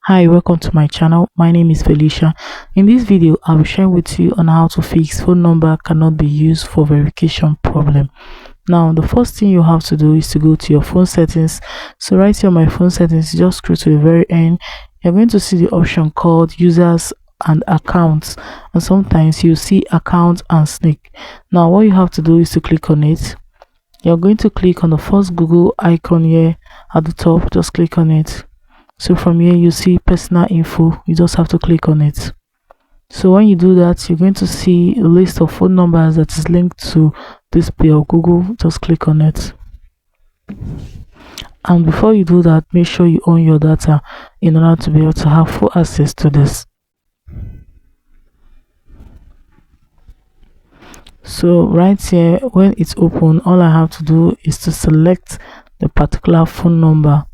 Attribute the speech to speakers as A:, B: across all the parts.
A: Hi, welcome to my channel. My name is Felicia. In this video, I will share with you on how to fix phone number cannot be used for verification problem. Now, the first thing you have to do is to go to your phone settings. So right here on my phone settings, just scroll to the very end. You're going to see the option called users and accounts, and sometimes you see account and sneak. Now, what you have to do is to click on it. You're going to click on the first Google icon here at the top. Just click on it. So from here you see personal info, you just have to click on it. So when you do that, you're going to see a list of phone numbers that is linked to this page of Google. Just click on it. And before you do that, make sure you own your data in order to be able to have full access to this. So right here, when it's open, all I have to do is to select the particular phone number.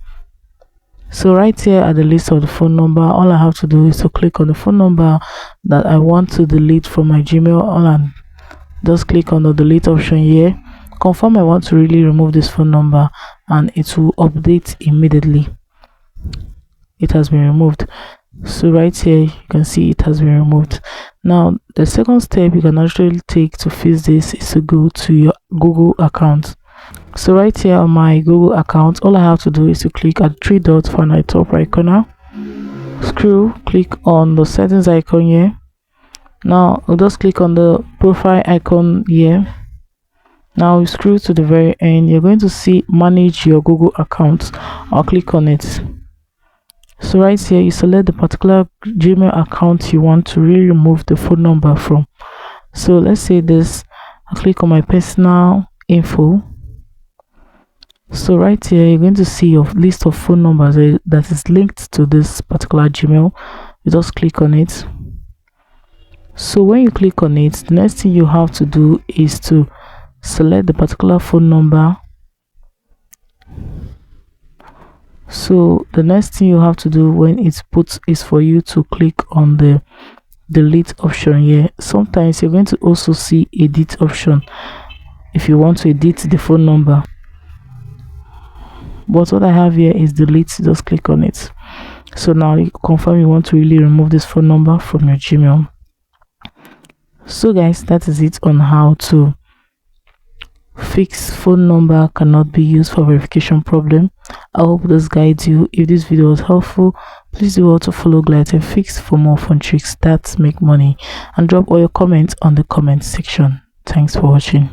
A: So right here at the list of the phone number, all I have to do is to click on the phone number that I want to delete from my Gmail, and just click on the delete option here. Confirm I want to really remove this phone number, and it will update immediately. It has been removed. So right here you can see it has been removed. Now the second step you can actually take to fix this is to go to your Google account. So right here on my Google account, all I have to do is to click at three dots on the top right corner, scroll, click on the settings icon here. Now I'll just click on the profile icon here. Now you scroll to the very end, you're going to see manage your Google account. I'll click on it. So right here you select the particular Gmail account you want to really remove the phone number from. So let's say this, I'll click on my personal info. So right here you're going to see your list of phone numbers that is linked to this particular Gmail. You just click on it. So when you click on it, the next thing you have to do is to select the particular phone number. So the next thing you have to do when it's put is for you to click on the delete option here. Sometimes you're going to also see edit option if you want to edit the phone number, but what I have here is delete. Just click on it. So now you confirm you want to really remove this phone number from your Gmail. So guys, that is it on how to fix phone number cannot be used for verification problem. I hope this guides you. If this video was helpful, please do also follow GladyTechFix for more fun tricks that make money, and drop all your comments on the comment section. Thanks for watching.